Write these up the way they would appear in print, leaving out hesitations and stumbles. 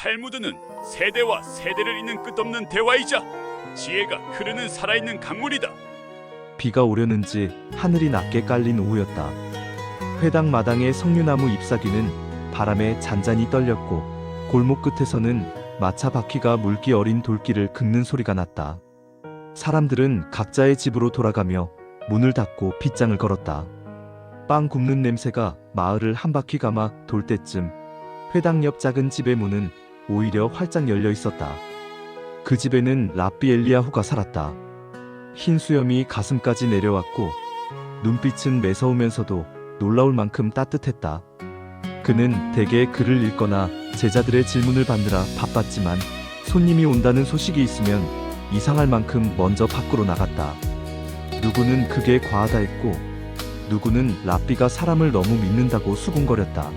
탈무드는 세대와 세대를 잇는 끝없는 대화이자 지혜가 흐르는 살아있는 강물이다. 비가 오려는지 하늘이 낮게 깔린 오후였다. 회당 마당의 석류나무 잎사귀는 바람에 잔잔히 떨렸고 골목 끝에서는 마차 바퀴가 물기 어린 돌길을 긁는 소리가 났다. 사람들은 각자의 집으로 돌아가며 문을 닫고 빗장을 걸었다. 빵 굽는 냄새가 마을을 한 바퀴 감아 돌 때쯤 회당 옆 작은 집의 문은 오히려 활짝 열려 있었다. 그 집에는 랍비 엘리야후가 살았다. 흰 수염이 가슴까지 내려왔고 눈빛은 매서우면서도 놀라울 만큼 따뜻했다. 그는 대개 글을 읽거나 제자들의 질문을 받느라 바빴지만 손님이 온다는 소식이 있으면 이상할 만큼 먼저 밖으로 나갔다. 누구는 그게 과하다 했고 누구는 랍비가 사람을 너무 믿는다고 수군거렸다.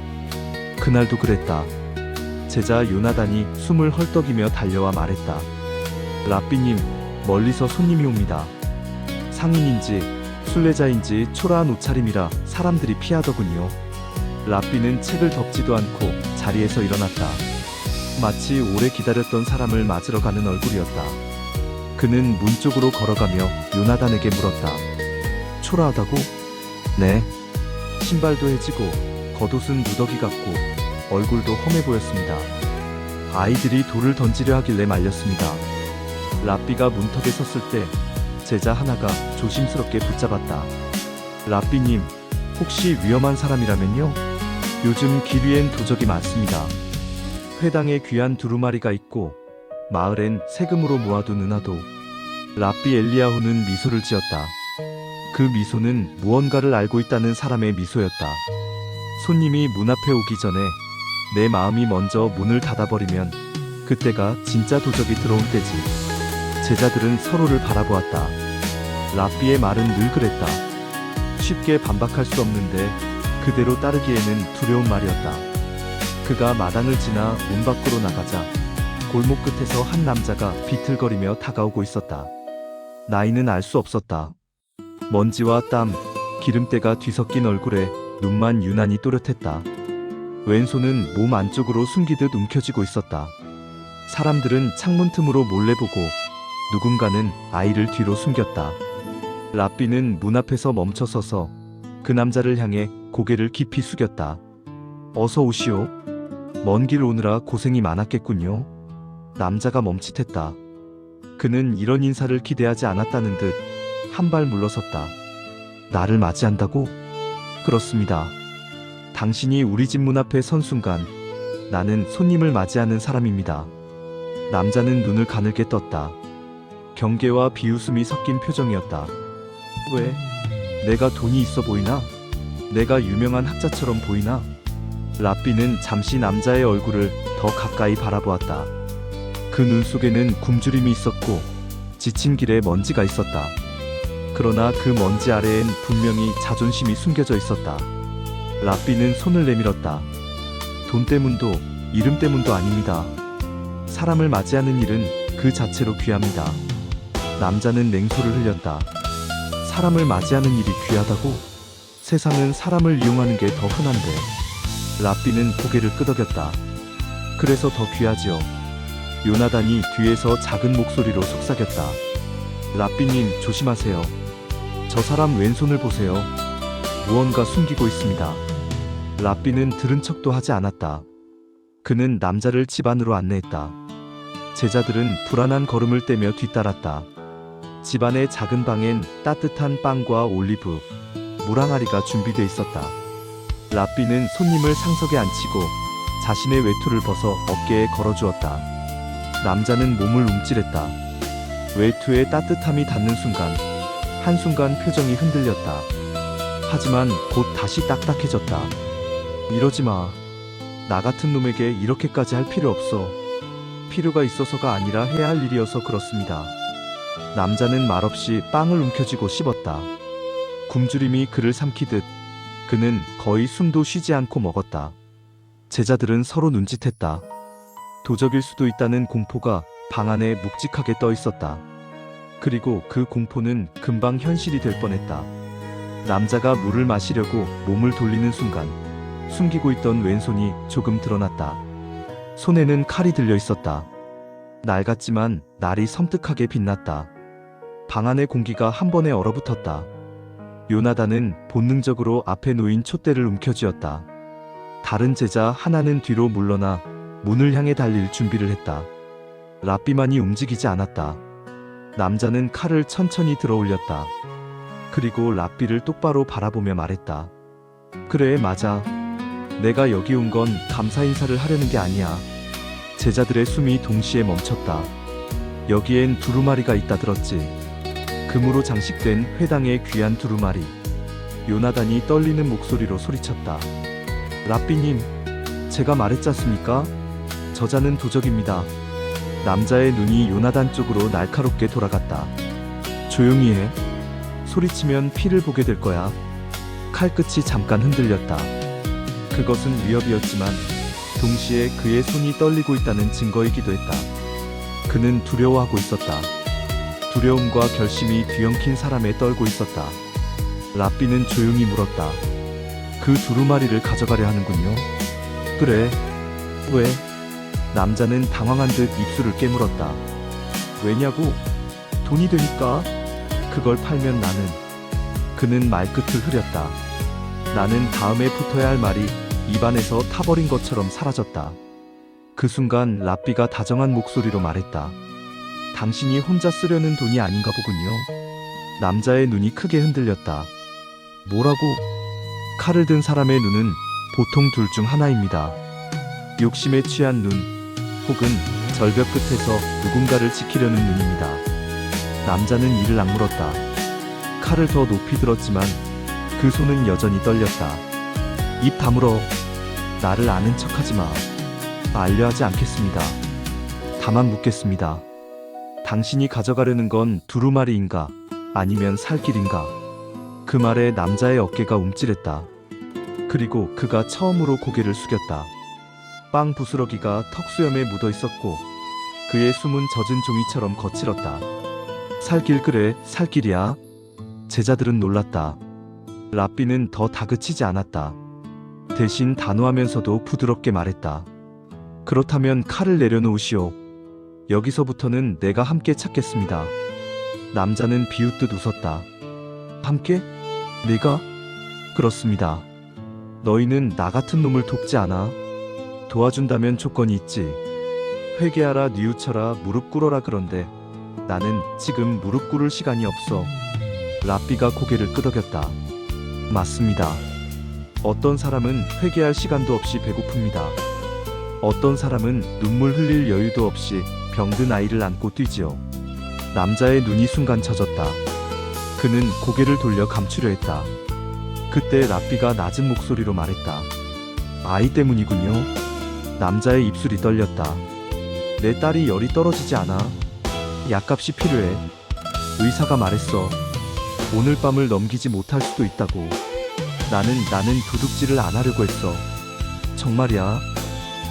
그날도 그랬다. 제자 요나단이 숨을 헐떡이며 달려와 말했다. 랍비님, 멀리서 손님이 옵니다. 상인인지 순례자인지 초라한 옷차림이라 사람들이 피하더군요. 랍비는 책을 덮지도 않고 자리에서 일어났다. 마치 오래 기다렸던 사람을 맞으러 가는 얼굴이었다. 그는 문 쪽으로 걸어가며 요나단에게 물었다. 초라하다고? 네. 신발도 해지고 겉옷은 누더기 같고 얼굴도 험해 보였습니다. 아이들이 돌을 던지려 하길래 말렸습니다. 랍비가 문턱에 섰을 때 제자 하나가 조심스럽게 붙잡았다. 랍비님, 혹시 위험한 사람이라면요? 요즘 길 위엔 도적이 많습니다. 회당에 귀한 두루마리가 있고 마을엔 세금으로 모아둔 은하도. 랍비 엘리야후는 미소를 지었다. 그 미소는 무언가를 알고 있다는 사람의 미소였다. 손님이 문 앞에 오기 전에 내 마음이 먼저 문을 닫아버리면 그때가 진짜 도적이 들어온 때지. 제자들은 서로를 바라보았다. 랍비의 말은 늘 그랬다. 쉽게 반박할 수 없는데 그대로 따르기에는 두려운 말이었다. 그가 마당을 지나 문 밖으로 나가자 골목 끝에서 한 남자가 비틀거리며 다가오고 있었다. 나이는 알 수 없었다. 먼지와 땀, 기름때가 뒤섞인 얼굴에 눈만 유난히 또렷했다. 왼손은 몸 안쪽으로 숨기듯 움켜쥐고 있었다. 사람들은 창문 틈으로 몰래 보고 누군가는 아이를 뒤로 숨겼다. 랍비는 문 앞에서 멈춰서서 그 남자를 향해 고개를 깊이 숙였다. 어서 오시오. 먼 길 오느라 고생이 많았겠군요. 남자가 멈칫했다. 그는 이런 인사를 기대하지 않았다는 듯 한 발 물러섰다. 나를 맞이한다고? 그렇습니다. 당신이 우리 집 문 앞에 선 순간 나는 손님을 맞이하는 사람입니다. 남자는 눈을 가늘게 떴다. 경계와 비웃음이 섞인 표정이었다. 왜? 내가 돈이 있어 보이나? 내가 유명한 학자처럼 보이나? 랍비는 잠시 남자의 얼굴을 더 가까이 바라보았다. 그 눈 속에는 굶주림이 있었고 지친 길에 먼지가 있었다. 그러나 그 먼지 아래엔 분명히 자존심이 숨겨져 있었다. 랍비는 손을 내밀었다. 돈 때문도 이름 때문도 아닙니다. 사람을 맞이하는 일은 그 자체로 귀합니다. 남자는 냉소를 흘렸다. 사람을 맞이하는 일이 귀하다고? 세상은 사람을 이용하는 게 더 흔한데. 랍비는 고개를 끄덕였다. 그래서 더 귀하지요. 요나단이 뒤에서 작은 목소리로 속삭였다. 랍비님, 조심하세요. 저 사람 왼손을 보세요. 무언가 숨기고 있습니다. 랍비는 들은 척도 하지 않았다. 그는 남자를 집 안으로 안내했다. 제자들은 불안한 걸음을 떼며 뒤따랐다. 집 안의 작은 방엔 따뜻한 빵과 올리브, 물 항아리가 준비돼 있었다. 랍비는 손님을 상석에 앉히고 자신의 외투를 벗어 어깨에 걸어주었다. 남자는 몸을 움찔했다. 외투에 따뜻함이 닿는 순간 한순간 표정이 흔들렸다. 하지만 곧 다시 딱딱해졌다. 이러지 마. 나 같은 놈에게 이렇게까지 할 필요 없어. 필요가 있어서가 아니라 해야 할 일이어서 그렇습니다. 남자는 말없이 빵을 움켜쥐고 씹었다. 굶주림이 그를 삼키듯 그는 거의 숨도 쉬지 않고 먹었다. 제자들은 서로 눈짓했다. 도적일 수도 있다는 공포가 방 안에 묵직하게 떠 있었다. 그리고 그 공포는 금방 현실이 될 뻔했다. 남자가 물을 마시려고 몸을 돌리는 순간 숨기고 있던 왼손이 조금 드러났다. 손에는 칼이 들려 있었다. 낡았지만 날이 섬뜩하게 빛났다. 방 안의 공기가 한 번에 얼어붙었다. 요나단은 본능적으로 앞에 놓인 촛대를 움켜쥐었다. 다른 제자 하나는 뒤로 물러나 문을 향해 달릴 준비를 했다. 랍비만이 움직이지 않았다. 남자는 칼을 천천히 들어 올렸다. 그리고 랍비를 똑바로 바라보며 말했다. 그래, 맞아. 내가 여기 온 건 감사 인사를 하려는 게 아니야. 제자들의 숨이 동시에 멈췄다. 여기엔 두루마리가 있다 들었지. 금으로 장식된 회당의 귀한 두루마리. 요나단이 떨리는 목소리로 소리쳤다. 랍비님, 제가 말했잖습니까? 저자는 도적입니다. 남자의 눈이 요나단 쪽으로 날카롭게 돌아갔다. 조용히 해. 소리치면 피를 보게 될 거야. 칼끝이 잠깐 흔들렸다. 그것은 위협이었지만 동시에 그의 손이 떨리고 있다는 증거이기도 했다. 그는 두려워하고 있었다. 두려움과 결심이 뒤엉킨 사람에 떨고 있었다. 랍비는 조용히 물었다. 그 두루마리를 가져가려 하는군요. 그래. 왜? 남자는 당황한 듯 입술을 깨물었다. 왜냐고? 돈이 되니까. 그걸 팔면 나는. 그는 말끝을 흐렸다. 나는 다음에 붙어야 할 말이 입안에서 타버린 것처럼 사라졌다. 그 순간 랍비가 다정한 목소리로 말했다. 당신이 혼자 쓰려는 돈이 아닌가 보군요. 남자의 눈이 크게 흔들렸다. 뭐라고? 칼을 든 사람의 눈은 보통 둘 중 하나입니다. 욕심에 취한 눈, 혹은 절벽 끝에서 누군가를 지키려는 눈입니다. 남자는 이를 악물었다. 칼을 더 높이 들었지만 그 손은 여전히 떨렸다. 입 다물어. 나를 아는 척하지 마. 알려하지 않겠습니다. 다만 묻겠습니다. 당신이 가져가려는 건 두루마리인가? 아니면 살길인가? 그 말에 남자의 어깨가 움찔했다. 그리고 그가 처음으로 고개를 숙였다. 빵 부스러기가 턱수염에 묻어 있었고 그의 숨은 젖은 종이처럼 거칠었다. 살길, 그래, 살길이야. 제자들은 놀랐다. 랍비는 더 다그치지 않았다. 대신 단호하면서도 부드럽게 말했다. 그렇다면 칼을 내려놓으시오. 여기서부터는 내가 함께 찾겠습니다. 남자는 비웃듯 웃었다. 함께? 내가? 그렇습니다. 너희는 나 같은 놈을 돕지 않아. 도와준다면 조건이 있지. 회개하라, 뉘우쳐라, 무릎 꿇어라. 그런데 나는 지금 무릎 꿇을 시간이 없어. 랍비가 고개를 끄덕였다. 맞습니다. 어떤 사람은 회개할 시간도 없이 배고픕니다. 어떤 사람은 눈물 흘릴 여유도 없이 병든 아이를 안고 뛰지요. 남자의 눈이 순간 젖었다. 그는 고개를 돌려 감추려 했다. 그때 랍비가 낮은 목소리로 말했다. 아이 때문이군요. 남자의 입술이 떨렸다. 내 딸이 열이 떨어지지 않아. 약값이 필요해. 의사가 말했어. 오늘 밤을 넘기지 못할 수도 있다고. 나는 도둑질을 안 하려고 했어. 정말이야.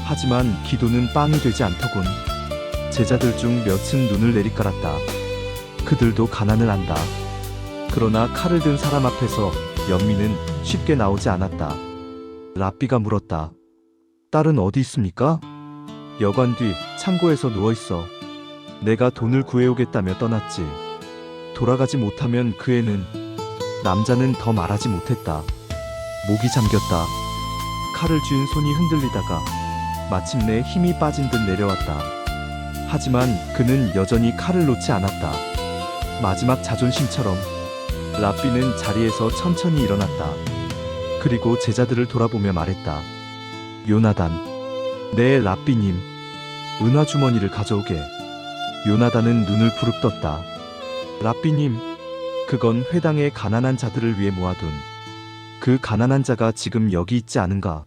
하지만 기도는 빵이 되지 않더군. 제자들 중 몇은 눈을 내리깔았다. 그들도 가난을 안다. 그러나 칼을 든 사람 앞에서 연민은 쉽게 나오지 않았다. 랍비가 물었다. 딸은 어디 있습니까? 여관 뒤 창고에서 누워있어. 내가 돈을 구해오겠다며 떠났지. 돌아가지 못하면 그 애는. 남자는 더 말하지 못했다. 목이 잠겼다. 칼을 쥔 손이 흔들리다가 마침내 힘이 빠진 듯 내려왔다. 하지만 그는 여전히 칼을 놓지 않았다. 마지막 자존심처럼. 랍비는 자리에서 천천히 일어났다. 그리고 제자들을 돌아보며 말했다. 요나단. 네, 랍비님. 은화 주머니를 가져오게. 요나단은 눈을 부릅떴다. 랍비님, 그건 회당의 가난한 자들을 위해 모아둔. 그 가난한 자가 지금 여기 있지 않은가?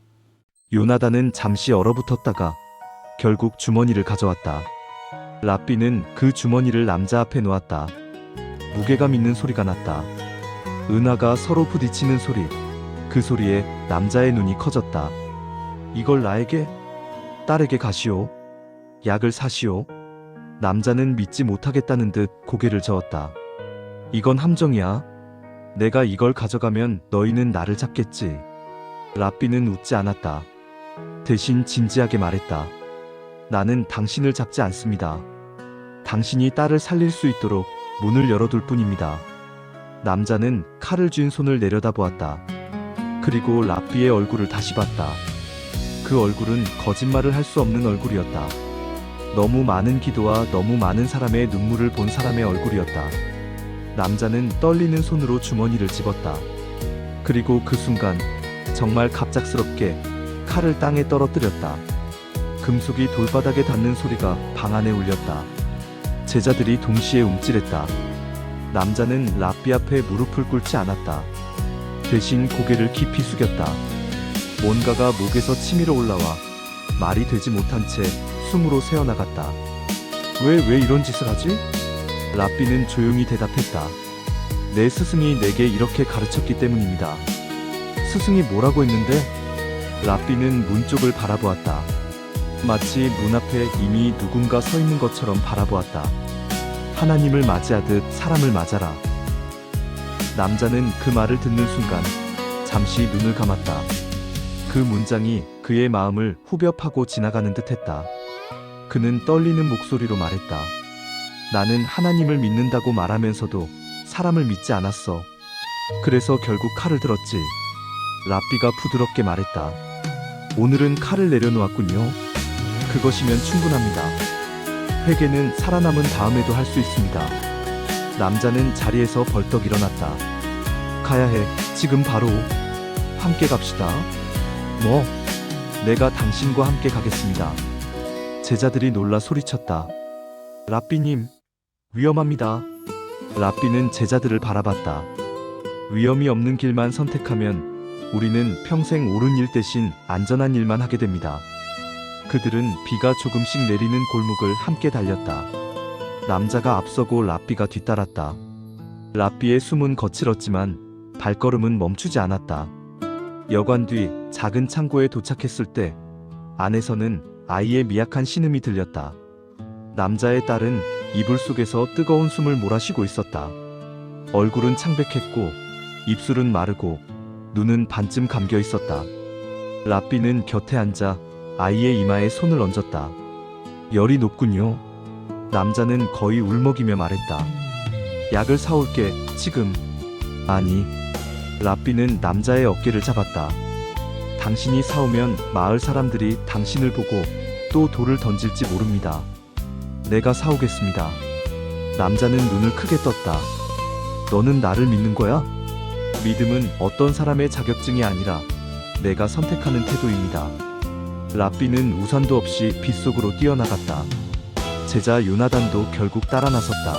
요나단은 잠시 얼어붙었다가 결국 주머니를 가져왔다. 랍비는 그 주머니를 남자 앞에 놓았다. 무게감 있는 소리가 났다. 은하가 서로 부딪히는 소리. 그 소리에 남자의 눈이 커졌다. 이걸 나에게? 딸에게 가시오. 약을 사시오. 남자는 믿지 못하겠다는 듯 고개를 저었다. 이건 함정이야. 내가 이걸 가져가면 너희는 나를 잡겠지. 랍비는 웃지 않았다. 대신 진지하게 말했다. 나는 당신을 잡지 않습니다. 당신이 딸을 살릴 수 있도록 문을 열어둘 뿐입니다. 남자는 칼을 쥔 손을 내려다보았다. 그리고 라삐의 얼굴을 다시 봤다. 그 얼굴은 거짓말을 할 수 없는 얼굴이었다. 너무 많은 기도와 너무 많은 사람의 눈물을 본 사람의 얼굴이었다. 남자는 떨리는 손으로 주머니를 집었다. 그리고 그 순간 정말 갑작스럽게 칼을 땅에 떨어뜨렸다. 금속이 돌바닥에 닿는 소리가 방 안에 울렸다. 제자들이 동시에 움찔했다. 남자는 라삐 앞에 무릎을 꿇지 않았다. 대신 고개를 깊이 숙였다. 뭔가가 목에서 치밀어 올라와 말이 되지 못한 채 숨으로 새어나갔다. 왜 이런 짓을 하지? 라삐는 조용히 대답했다. 내 스승이 내게 이렇게 가르쳤기 때문입니다. 스승이 뭐라고 했는데? 라삐는 문 쪽을 바라보았다. 마치 문 앞에 이미 누군가 서 있는 것처럼 바라보았다. 하나님을 맞이하듯 사람을 맞아라. 남자는 그 말을 듣는 순간 잠시 눈을 감았다. 그 문장이 그의 마음을 후벼 파고 지나가는 듯했다. 그는 떨리는 목소리로 말했다. 나는 하나님을 믿는다고 말하면서도 사람을 믿지 않았어. 그래서 결국 칼을 들었지. 라삐가 부드럽게 말했다. 오늘은 칼을 내려놓았군요. 그것이면 충분합니다. 회개는 살아남은 다음에도 할 수 있습니다. 남자는 자리에서 벌떡 일어났다. 가야 해. 지금 바로. 함께 갑시다. 뭐? 내가 당신과 함께 가겠습니다. 제자들이 놀라 소리쳤다. 라삐님, 위험합니다. 라삐는 제자들을 바라봤다. 위험이 없는 길만 선택하면 우리는 평생 옳은 일 대신 안전한 일만 하게 됩니다. 그들은 비가 조금씩 내리는 골목을 함께 달렸다. 남자가 앞서고 라삐가 뒤따랐다. 라삐의 숨은 거칠었지만 발걸음은 멈추지 않았다. 여관 뒤 작은 창고에 도착했을 때 안에서는 아이의 미약한 신음이 들렸다. 남자의 딸은 이불 속에서 뜨거운 숨을 몰아쉬고 있었다. 얼굴은 창백했고 입술은 마르고 눈은 반쯤 감겨 있었다. 라삐는 곁에 앉아 아이의 이마에 손을 얹었다. 열이 높군요. 남자는 거의 울먹이며 말했다. 약을 사올게, 지금. 아니. 라삐는 남자의 어깨를 잡았다. 당신이 사오면 마을 사람들이 당신을 보고 또 돌을 던질지 모릅니다. 내가 사오겠습니다. 남자는 눈을 크게 떴다. 너는 나를 믿는 거야? 믿음은 어떤 사람의 자격증이 아니라 내가 선택하는 태도입니다. 라삐는 우산도 없이 빗속으로 뛰어나갔다. 제자 요나단도 결국 따라 나섰다.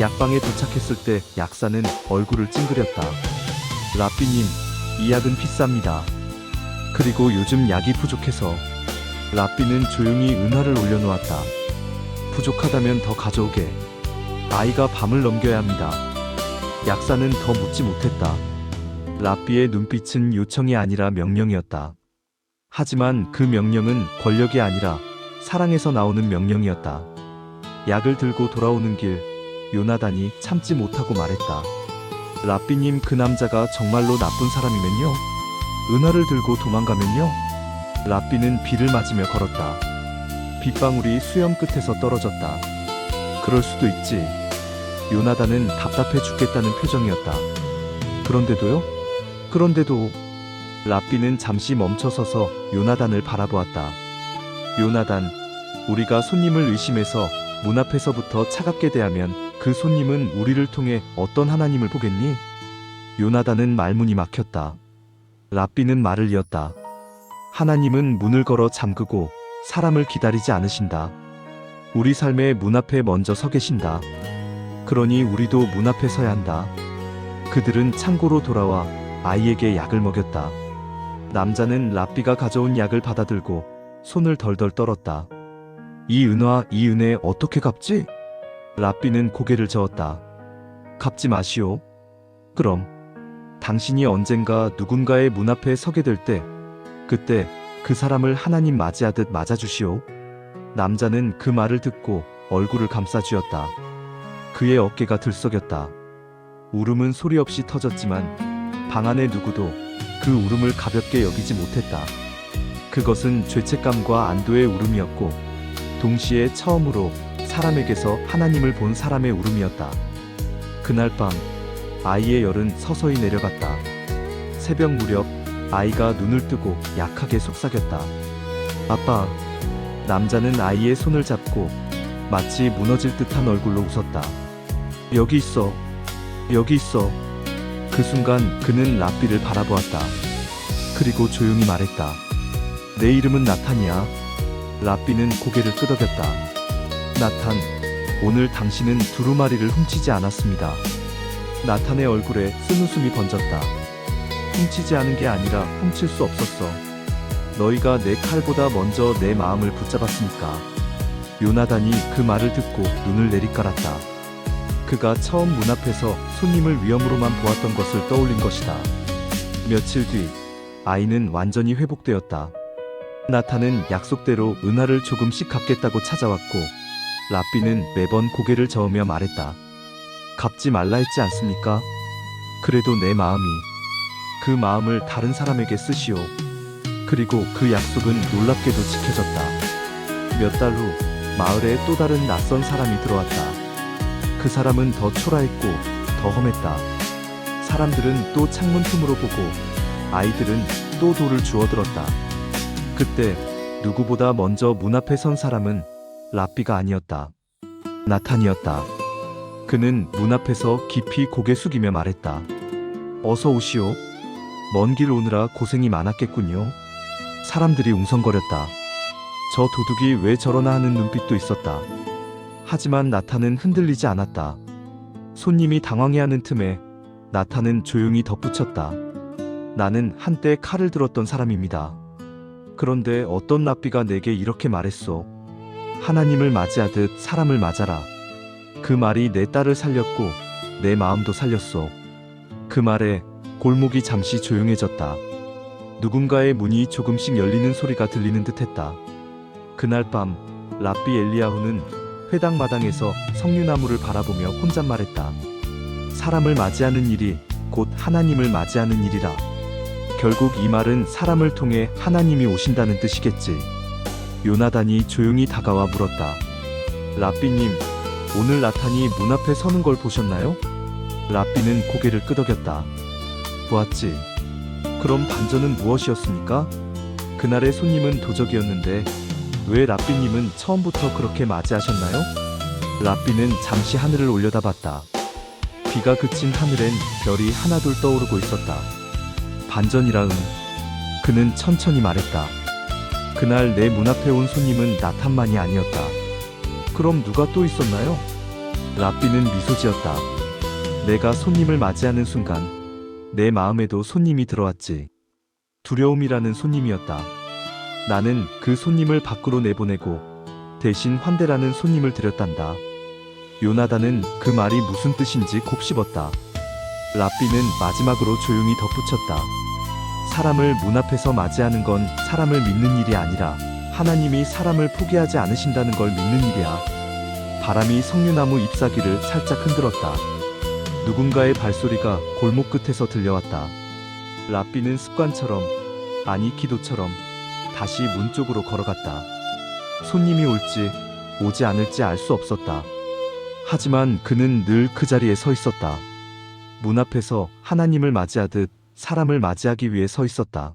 약방에 도착했을 때 약사는 얼굴을 찡그렸다. 라삐님, 이 약은 비쌉니다. 그리고 요즘 약이 부족해서. 라삐는 조용히 은화를 올려놓았다. 부족하다면 더 가져오게. 아이가 밤을 넘겨야 합니다. 약사는 더 묻지 못했다. 라삐의 눈빛은 요청이 아니라 명령이었다. 하지만 그 명령은 권력이 아니라 사랑에서 나오는 명령이었다. 약을 들고 돌아오는 길, 요나단이 참지 못하고 말했다. 라삐님, 그 남자가 정말로 나쁜 사람이면요? 은화를 들고 도망가면요? 라삐는 비를 맞으며 걸었다. 빗방울이 수염 끝에서 떨어졌다. 그럴 수도 있지. 요나단은 답답해 죽겠다는 표정이었다. 그런데도요? 그런데도. 라삐는 잠시 멈춰서서 요나단을 바라보았다. 요나단, 우리가 손님을 의심해서 문 앞에서부터 차갑게 대하면 그 손님은 우리를 통해 어떤 하나님을 보겠니? 요나단은 말문이 막혔다. 라삐는 말을 이었다. 하나님은 문을 걸어 잠그고 사람을 기다리지 않으신다. 우리 삶의 문 앞에 먼저 서 계신다. 그러니 우리도 문 앞에 서야 한다. 그들은 창고로 돌아와 아이에게 약을 먹였다. 남자는 라삐가 가져온 약을 받아들고 손을 덜덜 떨었다. 이 은화, 이 은혜 어떻게 갚지? 라삐는 고개를 저었다. 갚지 마시오. 그럼 당신이 언젠가 누군가의 문 앞에 서게 될 때, 그때 그 사람을 하나님 맞이하듯 맞아주시오. 남자는 그 말을 듣고 얼굴을 감싸쥐었다. 그의 어깨가 들썩였다. 울음은 소리 없이 터졌지만 방 안의 누구도 그 울음을 가볍게 여기지 못했다. 그것은 죄책감과 안도의 울음이었고 동시에 처음으로 사람에게서 하나님을 본 사람의 울음이었다. 그날 밤 아이의 열은 서서히 내려갔다. 새벽 무렵 아이가 눈을 뜨고 약하게 속삭였다. 아빠. 남자는 아이의 손을 잡고 마치 무너질 듯한 얼굴로 웃었다. 여기 있어. 여기 있어. 그 순간 그는 랍비를 바라보았다. 그리고 조용히 말했다. 내 이름은 나탄이야. 랍비는 고개를 끄덕였다. 나탄, 오늘 당신은 두루마리를 훔치지 않았습니다. 나탄의 얼굴에 쓴웃음이 번졌다. 훔치지 않은 게 아니라 훔칠 수 없었어. 너희가 내 칼보다 먼저 내 마음을 붙잡았으니까. 요나단이 그 말을 듣고 눈을 내리깔았다. 그가 처음 문 앞에서 손님을 위험으로만 보았던 것을 떠올린 것이다. 며칠 뒤 아이는 완전히 회복되었다. 나탄은 약속대로 은하를 조금씩 갚겠다고 찾아왔고 랍비는 매번 고개를 저으며 말했다. 갚지 말라 했지 않습니까? 그래도 내 마음이 그 마음을 다른 사람에게 쓰시오. 그리고 그 약속은 놀랍게도 지켜졌다. 몇 달 후 마을에 또 다른 낯선 사람이 들어왔다. 그 사람은 더 초라했고 더 험했다. 사람들은 또 창문 틈으로 보고 아이들은 또 돌을 주워들었다. 그때 누구보다 먼저 문 앞에 선 사람은 랍비가 아니었다. 나탄이었다. 그는 문 앞에서 깊이 고개 숙이며 말했다. 어서 오시오. 먼 길 오느라 고생이 많았겠군요. 사람들이 웅성거렸다. 저 도둑이 왜 저러나 하는 눈빛도 있었다. 하지만 나탄은 흔들리지 않았다. 손님이 당황해하는 틈에 나탄은 조용히 덧붙였다. 나는 한때 칼을 들었던 사람입니다. 그런데 어떤 랍비가 내게 이렇게 말했소. 하나님을 맞이하듯 사람을 맞아라. 그 말이 내 딸을 살렸고 내 마음도 살렸소. 그 말에 골목이 잠시 조용해졌다. 누군가의 문이 조금씩 열리는 소리가 들리는 듯했다. 그날 밤 랍비 엘리야후는 회당 마당에서 석류나무를 바라보며 혼잣말했다. 사람을 맞이하는 일이 곧 하나님을 맞이하는 일이라. 결국 이 말은 사람을 통해 하나님이 오신다는 뜻이겠지. 요나단이 조용히 다가와 물었다. 랍비님, 오늘 나탄이 문 앞에 서는 걸 보셨나요? 랍비는 고개를 끄덕였다. 보았지. 그럼 반전은 무엇이었습니까? 그날의 손님은 도적이었는데 왜 랍비님은 처음부터 그렇게 맞이하셨나요? 랍비는 잠시 하늘을 올려다봤다. 비가 그친 하늘엔 별이 하나둘 떠오르고 있었다. 반전이라. 그는 천천히 말했다. 그날 내 문 앞에 온 손님은 나탄만이 아니었다. 그럼 누가 또 있었나요? 랍비는 미소 지었다. 내가 손님을 맞이하는 순간 내 마음에도 손님이 들어왔지. 두려움이라는 손님이었다. 나는 그 손님을 밖으로 내보내고 대신 환대라는 손님을 들였단다. 요나단은 그 말이 무슨 뜻인지 곱씹었다. 랍비는 마지막으로 조용히 덧붙였다. 사람을 문 앞에서 맞이하는 건 사람을 믿는 일이 아니라 하나님이 사람을 포기하지 않으신다는 걸 믿는 일이야. 바람이 석류나무 잎사귀를 살짝 흔들었다. 누군가의 발소리가 골목 끝에서 들려왔다. 랍비는 습관처럼, 아니 기도처럼 다시 문 쪽으로 걸어갔다. 손님이 올지 오지 않을지 알 수 없었다. 하지만 그는 늘 그 자리에 서 있었다. 문 앞에서 하나님을 맞이하듯 사람을 맞이하기 위해 서 있었다.